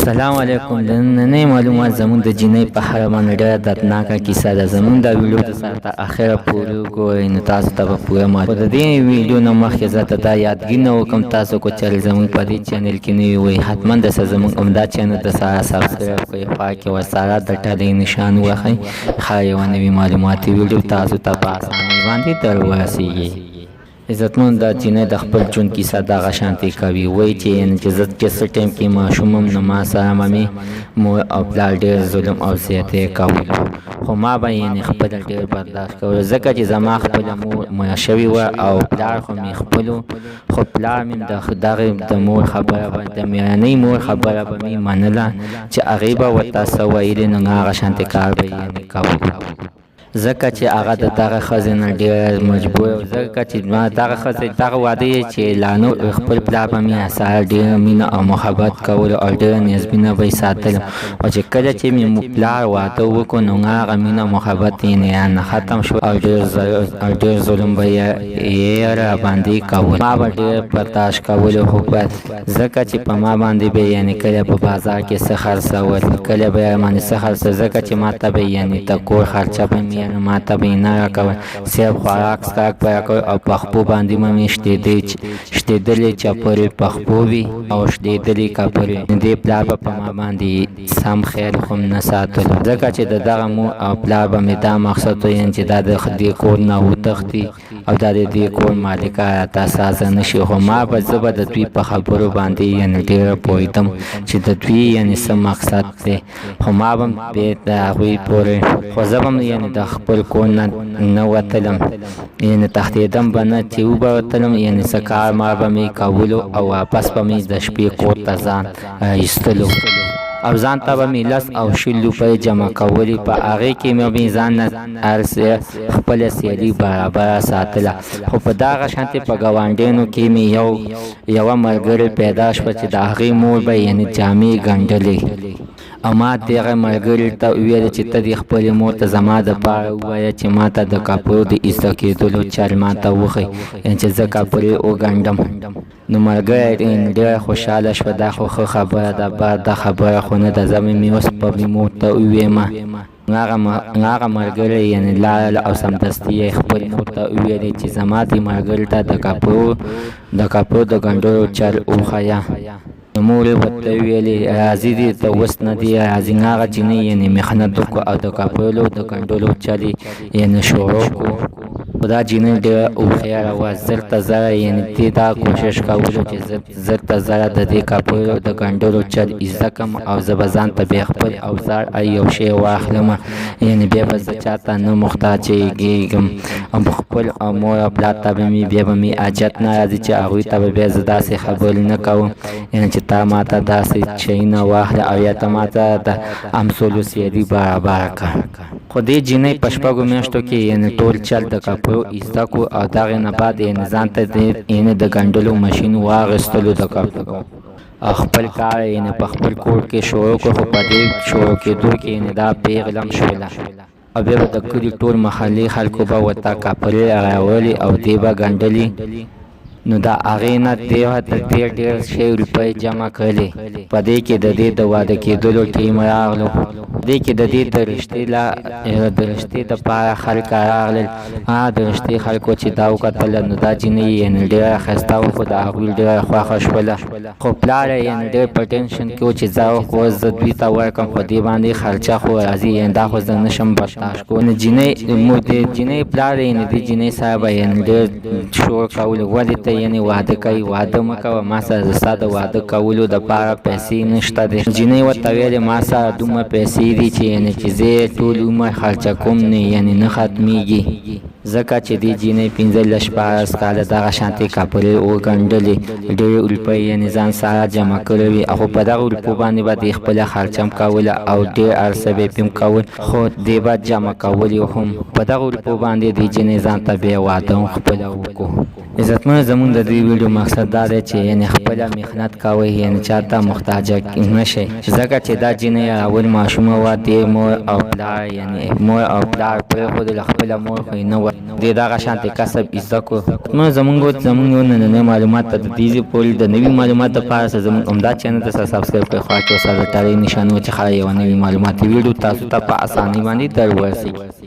السلام علیکم. د نننۍ معلومات زموږ د جینۍ په اړه باندې ډېره دردناکه کیسه ده. زموږ دا ویډیو د سره تر اخره پورې وګورئ نو تاسو ته به پوره معلومات. خو د دې ویډیو نه مخکې زه ته دا یادګي نه وکړم تاسو که چېرې زموږ په دې چینل کې نوي وئ حتما دسه زموږ همدا چینل د سره سبسکرایب کړئ، خوا کې ورسره د ټلۍ نشان ووهئ. ښایي یوه نوي معلوماتي ویډیو تاسو ته په اسانۍ باندې در ورسیږي. عزتمن دا جینۍ د خپل ژوند کیسه دغه شانتې کوي. وایي چې زه چې څه ټایم کې ماشوم یم نو ما سره مې مور او پلار ډېر ظلم او زیاتی کول، خو ما به یعنې خپله ډېر برداشت کولو ځکه چې زما خپله مور مړه شوې وه او پلار خو مې خپلو، خو پلار مې دغې د مور خبره به د مېرنۍ مور خبره به مې منله چې هغې به ورته څه ویلې نو هغه شانتې کار به یې کولو، ځکه چې هغه د دغه ښځې نه ډېره مجبوره و، ځکه چې ما دغه ښځې دغه واده یې چې لا نو خپل پلار به مې سره ډېره مینه او محبت کولو او ډېره نظمینه به یې ساتلم، او چې کله چې مې پلار واده وکړو نو هغه مینه محبت یې نه ختم شو او ډېر ظلم به یې راباندې کول. ما به ډېر برداشت کولو، خو ځکه چې په ما باندې به یعنې کله په بازار کې څه خرڅول، کله به یې باندې څه خرڅول، ځکه چې ما ته به یعنې د کور خرچه به مې ما ته به یې نه راکول، صرف خوراک څښاک به راکول او په خپو باندې به مې شتېدلې چپرې په خپو وي او شتېدلې کپرې. دې پلار به په ما باندې سم خیال خو نه ساتلو، ځکه چې د دغه مور او پلار به مې دا مقصد ویل چې دا د دې کور نه وتښتي او دا د دې کور مالکه راته سازه نه شي. خو ما به زه به د دوی په خبرو باندې یعنې ډېره پوهېدم چې د دوی یعنې څه مقصد دی، خو ما به بې د هغوی پورې، خو زه به یعنې د خپل کور نه وتلم، یعنې تښتېدم به نه چې وبه وتلم، یعنې څه کار ما به مې کولو او واپس به مې د شپې کور ته ځان ایستلو او ځان ته به مې 10 او 20 روپۍ جمع کولې، په هغې کې مې ځان نه هر څه خپله سیالي برابره ساتله. خو په دغه شانتې په ګاونډیانو کې مې یوه ملګرې پیدا شوه چې د هغې مور به یعنې جامې ګنډلې، او ما دغه ملګري ته وویل چې ته دې خپلې مور ته زما دپاره ووایه چې ما ته د کپړو د ایسته کېدلو چل ما ته وښیي، یعنې چې زه کپړې وګنډم. نو ملګری ډېره خوشحاله شوه. دا خو ښه خبره ده، بعد دا خبره خو نه ده، زه مې اوس په مور ته وویم. هغه ملګری یعنې لاړله او سمدستي یې خپل مور ته وویلې چې زما دې ملګري ته د کپړو د ګنډلو چل وښیه. نو مور یې ورته وویلې راځي دې ته اوس نه دی راځي. هغه جینۍ یعنې محنت وکړو او د کپړو د ګنډلو چل یعنې شروع کړو. خو دا جینۍ ډېره هوښیاره وه، زر ته زره یعنې دې دا کوشش کولو چې زر ته زره د دې کپړو د ګنډلو چل زده کړم او زه به ځان ته بیا خپل اوزار یو شی واخلم، یعنې بیا به زه چا ته نه محتاجېږم او خپل او مور او پلار ته به مې بیا به مې حاجت نه راځي چې هغوی ته به بیا زه داسې خبرې نه کوم، یعنې چې تا ما ته داسې شیونه واخله او یا ته ما ته د امثلو سیالي برابره کړه. خو دې جینۍ په 6 میاشتو کې یعنې ټول چل د کپړو زده کړو او دغې نه بعد یعنې ځان ته یعنې د ګنډلو ماشین واخیستلو د کپړو او خپل کار یعنې په خپل کور کې شروع کړو. خو په دې شروع کېدو کې یعنې دا پیغلم شوله او بیا به د کلي ټول محلي خلکو به ورته کپړې راولي او دې به ګنډلي. نو د هغې نه دې ورته ډېر شی روپۍ جمع کړلې. په دې کې د دې د واده کېدلو ټیم راغلو، دې کې د دې د رشتې دپاره خلک راغلل. د رشتې خلکو چې دا وکتله نو دا جینۍ یعنې ډېره ښایسته وه، خو د هغوی ډېره خوښه شوله. خو پلار یې یعنې ډېر په ټینشن کې و چې خو زه دوی ته ورکړم، خو دې باندې خرچه خو راځي، یعنې دا خو زه نشم برداشت کولی. د جینۍ پلار یعنې دې جینۍ سره به یعنې ډېر شور کولو، ولې ته یعنې واده کوي، واده مه کوه، ما سره ستا د واده کولو دپاره پیسې نشته دی. جینۍ ورته ویلې ما سره دومره پیسې دي چې یعنې چې زه یې ټول عمر خرچه کوم نه یعنې نه ختمیږي، ځکه چې دې جینۍ 15-14 کاله دغه شانتې کپړې وګنډلې، ډېرې روپۍ یعنې ځان سره جمع کړې وې، خو په دغه روپو باندې به دې خپله خرچه هم کوله او ډېر عرصه به یې کول، خو دې به جمع کولې هم. په دغه روپو باندې دې جینۍ ځان ته بیا واده هم خپله وکړو. عزتمن زمون د دې ویډیو مقصد دا دی چې یعنی خپل محنت کوئ یعنی چاته محتاج نشئ ځکه چې دا جنۍ اول ماشومه وه دې مور او پلار یعنی مور او پلار پرېښودل خپله مور خو یې نه وه دې دغه شانتې کسب زده کړو زمونږ نننۍ معلومات ته د دې پورې د نوي معلوماتو دپاره زموږ عمده چینل ته سبسکرایب کړئ خوا کې ورسره د ټالۍ نښان و چې ښایي یوه نوي معلوماتي ویډیو تاسو ته په اسانۍ باندې در ورسي